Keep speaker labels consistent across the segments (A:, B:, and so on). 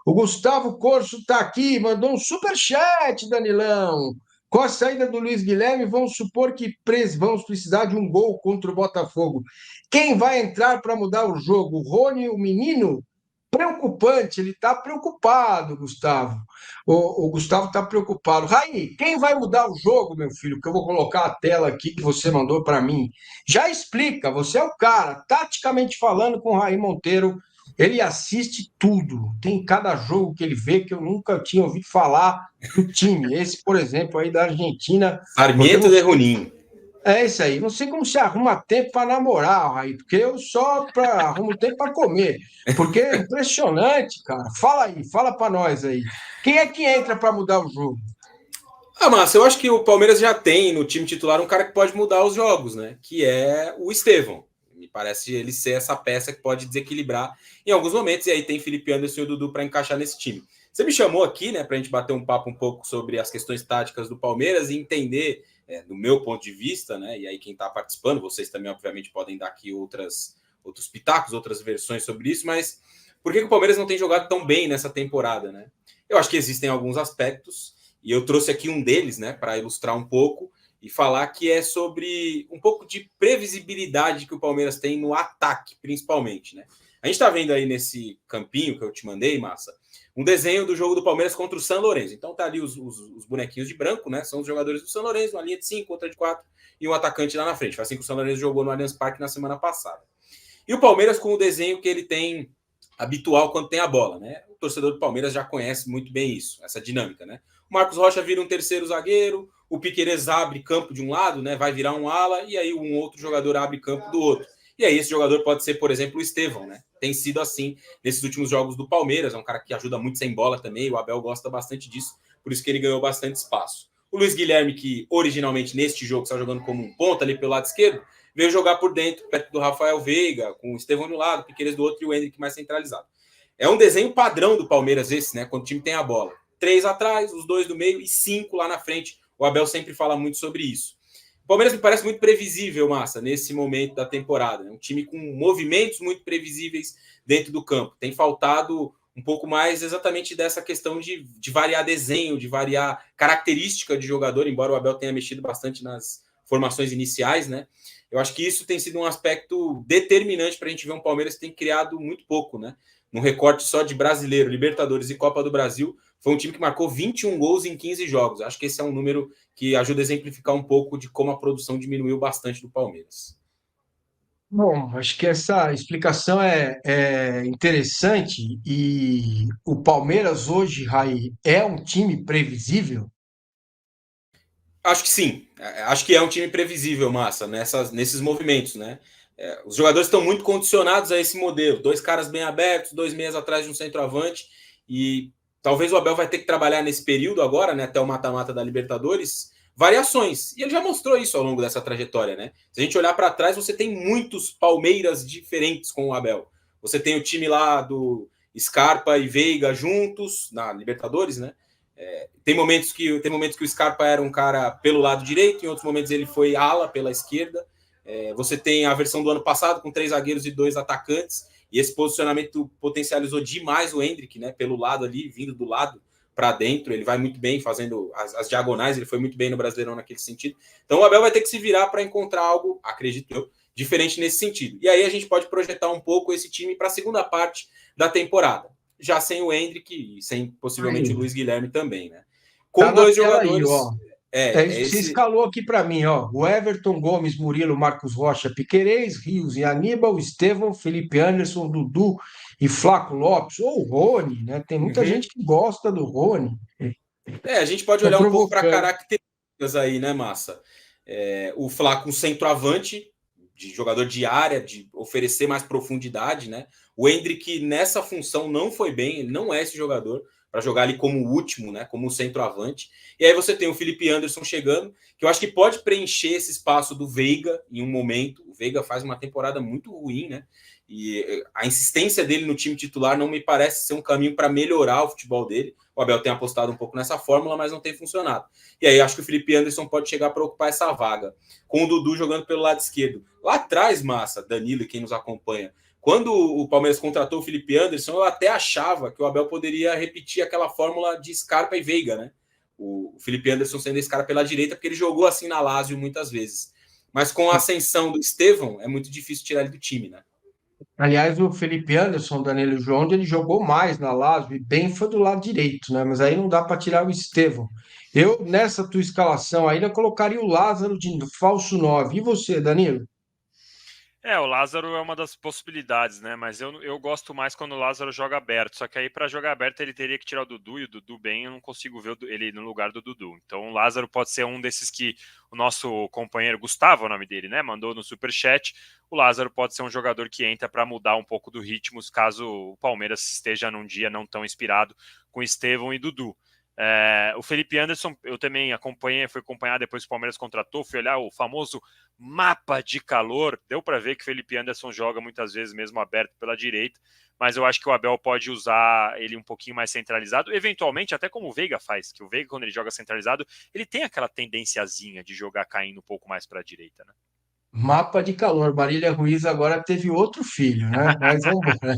A: O Gustavo Corso está aqui, mandou um superchat, Danilão. Com a saída do Luiz Guilherme, vamos supor que vamos precisar de um gol contra o Botafogo. Quem vai entrar para mudar o jogo? O Rony, o menino? Preocupante, ele está preocupado, Gustavo. O Gustavo está preocupado. Raí, quem vai mudar o jogo, meu filho? Que eu vou colocar a tela aqui que você mandou para mim. Já explica, você é o cara, taticamente falando com o Raí Monteiro, ele assiste tudo. Tem cada jogo que ele vê que eu nunca tinha ouvido falar do time. Esse, por exemplo, aí da Argentina, porque eu
B: Sarmiento
A: não
B: de
A: sei.
B: Junín.
A: É isso aí. Não sei como se arruma tempo para namorar, Raí, porque eu só arrumo tempo para comer. Porque é impressionante, cara. Fala aí, fala para nós aí. Quem é que entra para mudar o jogo?
B: Ah, Massa, eu acho que o Palmeiras já tem no time titular um cara que pode mudar os jogos, né? Que é o Estevão. Me parece ele ser essa peça que pode desequilibrar em alguns momentos. E aí tem Felipe Anderson e o Dudu para encaixar nesse time. Você me chamou aqui, né, para a gente bater um papo um pouco sobre as questões táticas do Palmeiras e entender, do meu ponto de vista, né? E aí quem está participando, vocês também, obviamente, podem dar aqui outros pitacos, outras versões sobre isso, mas por que o Palmeiras não tem jogado tão bem nessa temporada, né? Eu acho que existem alguns aspectos. E eu trouxe aqui um deles, né, para ilustrar um pouco e falar que é sobre um pouco de previsibilidade que o Palmeiras tem no ataque, principalmente, né? A gente está vendo aí nesse campinho que eu te mandei, Massa, um desenho do jogo do Palmeiras contra o San Lorenzo. Então tá ali os bonequinhos de branco, né? São os jogadores do San Lorenzo, uma linha de 5, outra de 4 e um atacante lá na frente. Foi assim que o San Lorenzo jogou no Allianz Parque na semana passada. E o Palmeiras com o desenho que ele tem habitual quando tem a bola, né? O torcedor do Palmeiras já conhece muito bem isso, essa dinâmica, né? O Marcos Rocha vira um terceiro zagueiro, o Piquerez abre campo de um lado, né? Vai virar um ala e aí um outro jogador abre campo do outro. E aí esse jogador pode ser, por exemplo, o Estevão, né? Tem sido assim nesses últimos jogos do Palmeiras, é um cara que ajuda muito sem bola também, o Abel gosta bastante disso, por isso que ele ganhou bastante espaço. O Luiz Guilherme, que originalmente neste jogo está jogando como um ponta ali pelo lado esquerdo, veio jogar por dentro, perto do Rafael Veiga, com o Estevão de um lado, o Piquerez do outro e o Henrique mais centralizado. É um desenho padrão do Palmeiras esse, né? Quando o time tem a bola. 3 atrás, os 2 do meio e 5 lá na frente. O Abel sempre fala muito sobre isso. O Palmeiras me parece muito previsível, Massa, nesse momento da temporada. É um time com movimentos muito previsíveis dentro do campo. Tem faltado um pouco mais exatamente dessa questão de variar desenho, de variar característica de jogador, embora o Abel tenha mexido bastante nas formações iniciais, né? Eu acho que isso tem sido um aspecto determinante para a gente ver um Palmeiras que tem criado muito pouco, né? Num recorte só de Brasileiro, Libertadores e Copa do Brasil, foi um time que marcou 21 gols em 15 jogos. Acho que esse é um número que ajuda a exemplificar um pouco de como a produção diminuiu bastante do Palmeiras.
A: Bom, acho que essa explicação é interessante e o Palmeiras hoje, Raí, é um time previsível?
B: Acho que sim. Acho que é um time previsível, Massa, nesses movimentos, né? Os jogadores estão muito condicionados a esse modelo. Dois caras bem abertos, 2 meias atrás de um centroavante. E talvez o Abel vai ter que trabalhar nesse período agora, né, até o mata-mata da Libertadores, variações. E ele já mostrou isso ao longo dessa trajetória, né? Se a gente olhar para trás, você tem muitos Palmeiras diferentes com o Abel. Você tem o time lá do Scarpa e Veiga juntos na Libertadores, né? Tem momentos que o Scarpa era um cara pelo lado direito, em outros momentos ele foi ala pela esquerda. Você tem a versão do ano passado com 3 zagueiros e 2 atacantes, e esse posicionamento potencializou demais o Endrick, né, pelo lado ali, vindo do lado para dentro. Ele vai muito bem fazendo as diagonais, ele foi muito bem no Brasileirão naquele sentido. Então o Abel vai ter que se virar para encontrar algo, acredito eu, diferente nesse sentido. E aí a gente pode projetar um pouco esse time para a segunda parte da temporada, já sem o Endrick e sem possivelmente o
A: Aí,
B: Luiz Guilherme também, né?
A: tá
B: Com
A: na
B: dois
A: tela aí, ó.
B: jogadores.
A: É
B: É
A: isso que você
B: esse.
A: escalou aqui para mim, ó. O Everton, Gomes, Murilo, Marcos Rocha, Piquerez, Rios e Aníbal, Estevão, Felipe Anderson, Dudu e Flaco Lopes, ou o Rony, né? Tem muita
B: Uhum.
A: gente que gosta do Rony.
B: A gente pode
A: Tô
B: olhar um pouco para
A: provocando.
B: características aí, né, Massa? O Flaco, um centroavante, de jogador de área, de oferecer mais profundidade, né? O Endrick, nessa função, não foi bem, ele não é esse jogador para jogar ali como último, né? Como centroavante. E aí você tem o Felipe Anderson chegando, que eu acho que pode preencher esse espaço do Veiga em um momento. O Veiga faz uma temporada muito ruim, né? E a insistência dele no time titular não me parece ser um caminho para melhorar o futebol dele. O Abel tem apostado um pouco nessa fórmula, mas não tem funcionado. E aí acho que o Felipe Anderson pode chegar para ocupar essa vaga, com o Dudu jogando pelo lado esquerdo. Lá atrás, Massa, Danilo e quem nos acompanha, Quando o Palmeiras contratou o Felipe Anderson, eu até achava que o Abel poderia repetir aquela fórmula de Scarpa e Veiga, né? O Felipe Anderson sendo esse cara pela direita, porque ele jogou assim na Lazio muitas vezes. Mas com a ascensão do Estevão, é muito difícil tirar ele do time, né?
A: Aliás, o Felipe Anderson, Danilo João, ele jogou mais na Lazio e bem foi do lado direito, né? Mas aí não dá para tirar o Estevão. Eu, nessa tua escalação ainda, colocaria o Lázaro de falso 9. E você, Danilo?
C: O Lázaro é uma das possibilidades, né? Mas eu gosto mais quando o Lázaro joga aberto. Só que aí, para jogar aberto, ele teria que tirar o Dudu, e o Dudu bem, eu não consigo ver ele no lugar do Dudu. Então, o Lázaro pode ser um desses que o nosso companheiro, Gustavo, é o nome dele, né? Mandou no Superchat. O Lázaro pode ser um jogador que entra para mudar um pouco do ritmo, caso o Palmeiras esteja num dia não tão inspirado com Estevão e Dudu. O Felipe Anderson, eu também acompanhei, fui acompanhar depois que o Palmeiras contratou, fui olhar o famoso mapa de calor, deu para ver que o Felipe Anderson joga muitas vezes mesmo aberto pela direita, mas eu acho que o Abel pode usar ele um pouquinho mais centralizado, eventualmente até como o Veiga faz, que o Veiga quando ele joga centralizado, ele tem aquela tendenciazinha de jogar caindo um pouco mais para a direita, né?
A: Mapa de calor. Marília Ruiz agora teve outro filho, né? Mas vamos embora.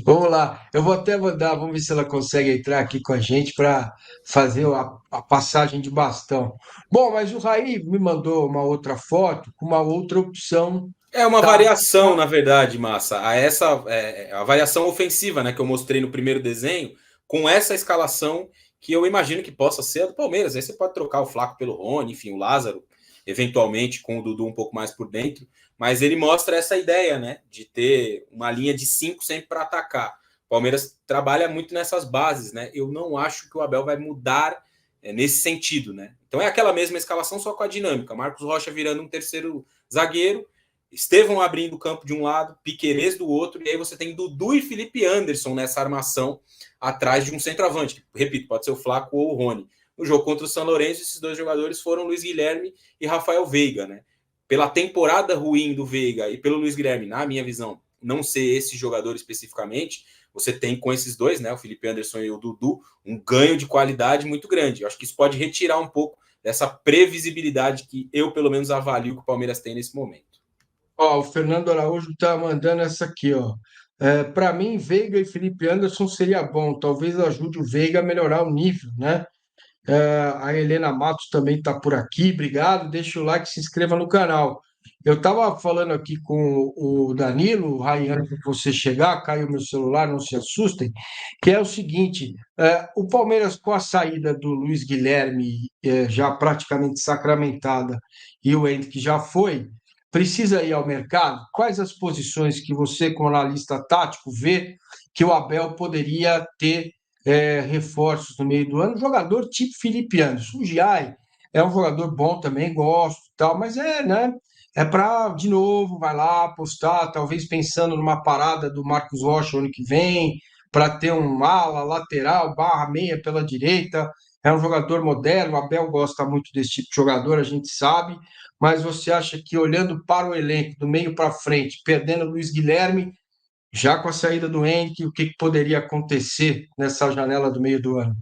A: Vamos lá. Eu vou até mandar, vamos ver se ela consegue entrar aqui com a gente para fazer a passagem de bastão. Bom, mas o Raí me mandou uma outra foto com uma outra opção.
B: É uma
A: Tá?
B: variação, na verdade, Massa. A variação ofensiva, né, que eu mostrei no primeiro desenho, com essa escalação que eu imagino que possa ser a do Palmeiras. Aí você pode trocar o Flaco pelo Rony, enfim, o Lázaro, eventualmente com o Dudu um pouco mais por dentro. Mas ele mostra essa ideia, né, de ter uma linha de 5 sempre para atacar. O Palmeiras trabalha muito nessas bases, né? Eu não acho que o Abel vai mudar nesse sentido, né? Então é aquela mesma escalação, só com a dinâmica. Marcos Rocha virando um terceiro zagueiro, Estevão abrindo o campo de um lado, Piquerez do outro, e aí você tem Dudu e Felipe Anderson nessa armação atrás de um centroavante. Repito, pode ser o Flaco ou o Rony. No jogo contra o São Lourenço, esses dois jogadores foram Luiz Guilherme e Rafael Veiga, né? Pela temporada ruim do Veiga e pelo Luiz Guilherme, na minha visão, não ser esse jogador especificamente, você tem com esses dois, né, o Felipe Anderson e o Dudu, um ganho de qualidade muito grande. Eu acho que isso pode retirar um pouco dessa previsibilidade que eu, pelo menos, avalio que o Palmeiras tem nesse momento.
A: Ó, o Fernando Araújo está mandando essa aqui, ó. Para mim, Veiga e Felipe Anderson seria bom. Talvez ajude o Veiga a melhorar o nível, né? A Helena Matos também está por aqui. Obrigado. Deixa o like, se inscreva no canal. Eu estava falando aqui com o Danilo, o Raiane, para você chegar, caiu meu celular, não se assustem, que é o seguinte: o Palmeiras, com a saída do Luiz Guilherme, já praticamente sacramentada, e o Henrique já foi, precisa ir ao mercado. Quais as posições que você, como analista tático, vê que o Abel poderia ter reforços no meio do ano? Jogador tipo Felipe Anderson. O Giai é um jogador bom também, gosto, tal, mas né? É para, de novo, vai lá apostar, talvez pensando numa parada do Marcos Rocha ano que vem, para ter um ala, lateral, barra meia pela direita. É um jogador moderno, o Abel gosta muito desse tipo de jogador, a gente sabe, mas você acha que olhando para o elenco, do meio para frente, perdendo o Luiz Guilherme, já com a saída do Henrique, o que poderia acontecer nessa janela do meio do ano?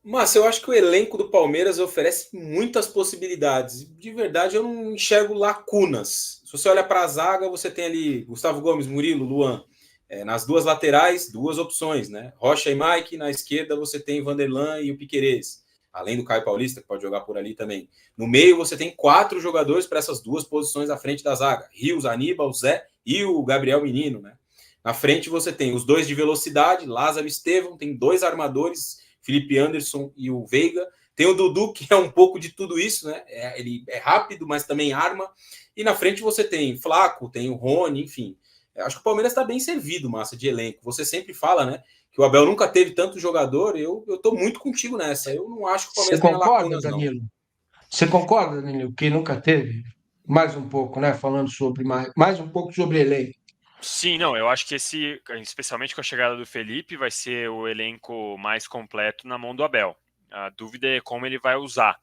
B: Mas eu acho que o elenco do Palmeiras oferece muitas possibilidades. De verdade, eu não enxergo lacunas. Se você olha para a zaga, você tem ali Gustavo Gomes, Murilo, Luan. Nas duas laterais, duas opções, né? Rocha e Mike. Na esquerda, você tem Vanderlan e o Piquerez. Além do Caio Paulista, que pode jogar por ali também. No meio, você tem 4 jogadores para essas duas posições à frente da zaga: Rios, Aníbal, Zé e o Gabriel Menino, né? Na frente, você tem os dois de velocidade, Lázaro e Estevão. Tem 2 armadores, Felipe Anderson e o Veiga. Tem o Dudu, que é um pouco de tudo isso, né? Ele é rápido, mas também arma. E na frente você tem Flaco, tem o Rony, enfim. Acho que o Palmeiras está bem servido, Massa, de elenco. Você sempre fala, né? Que o Abel nunca teve tanto jogador. Eu tô muito contigo nessa. Eu não acho que o
A: Você
B: Palmeiras tenha
A: concorda,
B: lacunas, não.
A: Danilo? Você concorda, Danilo, que nunca teve? Mais um pouco, né? Falando sobre mais um pouco sobre elenco.
C: Sim, não, eu acho que esse, especialmente com a chegada do Felipe, vai ser o elenco mais completo na mão do Abel. A dúvida é como ele vai usar.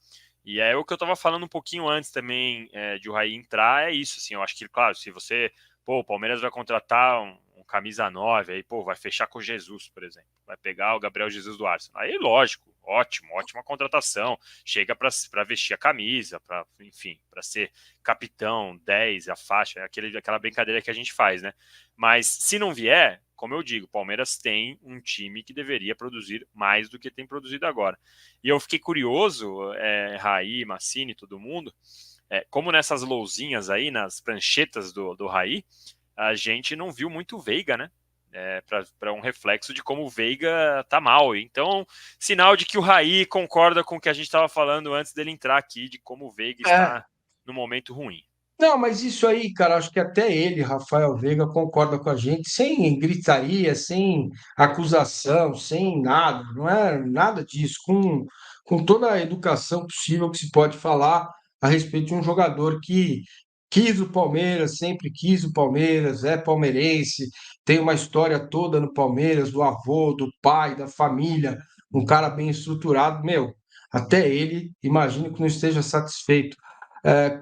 C: E é o que eu estava falando um pouquinho antes também de o Raí entrar, é isso, assim, eu acho que, claro, se você, o Palmeiras vai contratar camisa 9, aí, vai fechar com o Jesus, por exemplo, vai pegar o Gabriel Jesus do Arsenal. Aí, lógico, ótima contratação. Chega para vestir a camisa, enfim, para ser capitão, 10, a faixa, aquela brincadeira que a gente faz, né? Mas se não vier, como eu digo, o Palmeiras tem um time que deveria produzir mais do que tem produzido agora. E eu fiquei curioso, Raí, Massini, todo mundo, como nessas lousinhas aí, nas pranchetas do Raí, a gente não viu muito o Veiga, né? Para um reflexo de como o Veiga tá mal. Então, sinal de que o Raí concorda com o que a gente estava falando antes dele entrar aqui, de como o Veiga está no momento ruim.
A: Não, mas isso aí, cara, acho que até ele, Rafael Veiga, concorda com a gente, sem gritaria, sem acusação, sem nada, não é nada disso, com toda a educação possível que se pode falar a respeito de um jogador que quis o Palmeiras, sempre quis o Palmeiras, é palmeirense, tem uma história toda no Palmeiras, do avô, do pai, da família, um cara bem estruturado, meu, até ele, imagino que não esteja satisfeito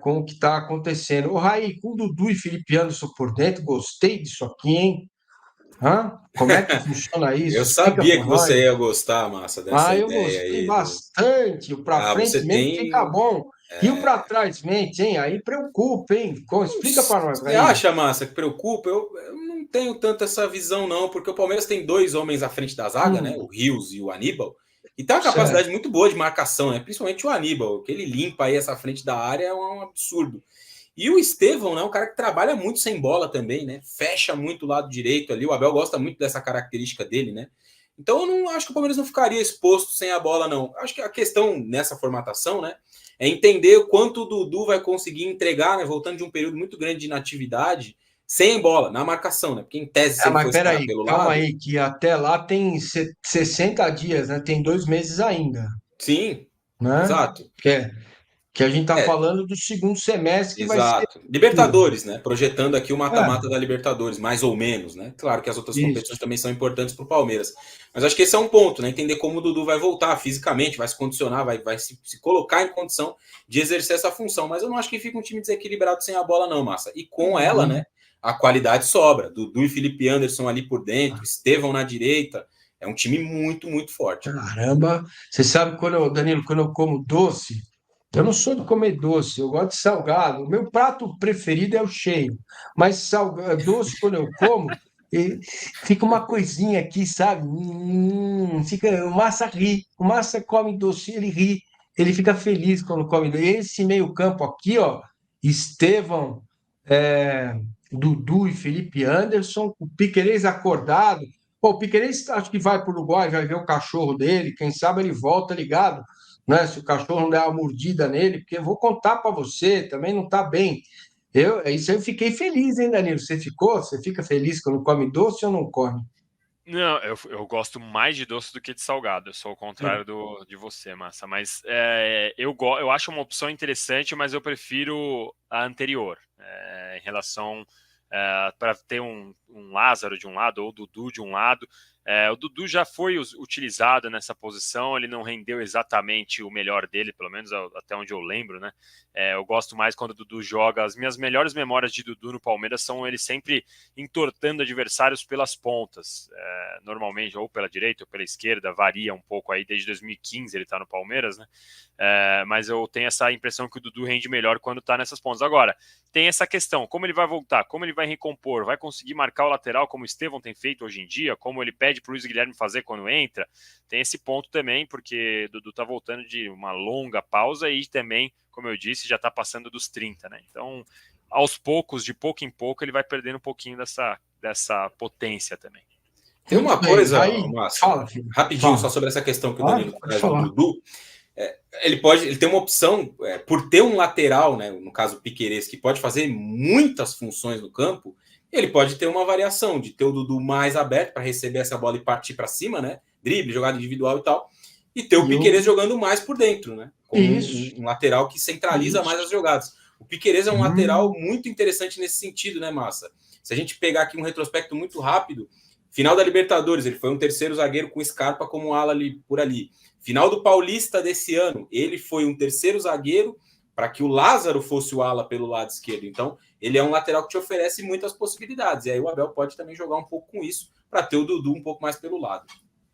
A: com o que está acontecendo. Ô, Raí, com o Dudu e Felipe Anderson por dentro, gostei disso aqui, hein? Como é que funciona isso?
B: Eu
A: Explica
B: sabia
A: para
B: que
A: nós.
B: você ia gostar, Massa, dessa
A: Eu
B: ideia
A: gostei
B: aí.
A: bastante. O para frente
B: Você
A: mesmo fica
B: tem.
A: bom. E o para trás mente, hein? Aí preocupa, hein? Explica para nós,
B: Você
A: Raí.
B: acha, Massa, que preocupa? Eu não tenho tanto essa visão, não, porque o Palmeiras tem 2 homens à frente da zaga, né? O Rios e o Aníbal, e tem uma capacidade
A: Certo.
B: muito boa de marcação, né? Principalmente o Aníbal, que ele limpa aí essa frente da área é um absurdo. E o Estevão, né? Um cara que trabalha muito sem bola também, né? Fecha muito o lado direito ali. O Abel gosta muito dessa característica dele, né? Então eu não acho que o Palmeiras não ficaria exposto sem a bola, não. Acho que a questão nessa formatação, né? É entender o quanto o Dudu vai conseguir entregar, né? Voltando de um período muito grande de inatividade, sem bola, na marcação, né? Porque em tese, se ele
A: Mas
B: for escalar
A: peraí,
B: pelo
A: calma
B: lado.
A: aí, que até lá tem 60 dias, né? Tem 2 meses ainda,
B: Sim,
A: né?
B: exato.
A: Que, que a gente está
B: É,
A: falando do segundo semestre que vai ser.
B: exato. Libertadores, né? Projetando aqui o
A: É,
B: mata-mata da Libertadores, mais ou menos, né? Claro que as outras competições
A: isso.
B: também são importantes para o Palmeiras. Mas acho que esse é um ponto, né? Entender como o Dudu vai voltar fisicamente, vai se condicionar, vai se colocar em condição de exercer essa função. Mas eu não acho que fica um time desequilibrado sem a bola, não, Massa. E com ela,
A: Uhum.
B: né? A qualidade sobra. Dudu e Felipe Anderson ali por dentro, Estevão na direita. É um time muito, muito forte.
A: Caramba, você sabe Danilo, quando eu como doce, eu não sou de comer doce, eu gosto de salgado. O meu prato preferido é o cheio, mas doce quando eu como, e fica uma coisinha aqui, sabe? O Massa ri, o Massa come doce, ele ri, ele fica feliz quando come doce. Esse meio-campo aqui, ó, Estevão, é, Dudu e Felipe Anderson, o Piquerez acordado. Pô, o Piquerez acho que vai para o Uruguai, vai ver o cachorro dele, quem sabe ele volta ligado, né? Se o cachorro não der uma mordida nele, porque eu vou contar para você, também não está bem. Isso aí eu fiquei feliz, hein, Danilo? Você ficou? Você fica feliz quando come doce ou não come?
C: Não, eu gosto mais de doce do que de salgado. Eu sou o contrário de você, Massa. Mas eu acho uma opção interessante, mas eu prefiro a anterior. Em relação para ter um Lázaro de um lado ou o Dudu de um lado. O Dudu já foi utilizado nessa posição, ele não rendeu exatamente o melhor dele, pelo menos até onde eu lembro, né? Eu gosto mais quando o Dudu joga. As minhas melhores memórias de Dudu no Palmeiras são ele sempre entortando adversários pelas pontas, normalmente ou pela direita ou pela esquerda, varia um pouco aí, desde 2015 ele tá no Palmeiras, né? Mas eu tenho essa impressão que o Dudu rende melhor quando tá nessas pontas. Agora, tem essa questão, como ele vai voltar, como ele vai recompor, vai conseguir marcar o lateral como o Estevão tem feito hoje em dia, como ele pede para o Luiz Guilherme fazer quando entra, tem esse ponto também, porque o Dudu tá voltando de uma longa pausa e também, como eu disse, já tá passando dos 30, né? Então, aos poucos, de pouco em pouco, ele vai perdendo um pouquinho dessa potência também.
B: Tem
A: Muito
B: uma
A: bem.
B: coisa,
A: Aí,
B: Massa,
A: fala, filho,
B: rapidinho,
A: fala.
B: só sobre essa questão que o
A: Claro,
B: Danilo
A: pode
B: traz do
A: falar.
B: Dudu. Ele tem uma opção, por ter um lateral, né, no caso o Piquerez, que pode fazer muitas funções no campo, ele pode ter uma variação de ter o Dudu mais aberto para receber essa bola e partir para cima, né, drible, jogada individual e tal, e ter o
A: E eu,
B: Piquerez jogando mais por dentro, né, como
A: isso,
B: um lateral que centraliza mais
A: isso.
B: as jogadas. O Piquerez é um lateral
A: Hum,
B: muito interessante nesse sentido, né, Massa? Se a gente pegar aqui um retrospecto muito rápido, final da Libertadores, ele foi um terceiro zagueiro com Scarpa como ala ali, por ali. Final do Paulista desse ano, ele foi um terceiro zagueiro para que o Lázaro fosse o ala pelo lado esquerdo. Então, ele é um lateral que te oferece muitas possibilidades. E aí o Abel pode também jogar um pouco com isso para ter o Dudu um pouco mais pelo lado.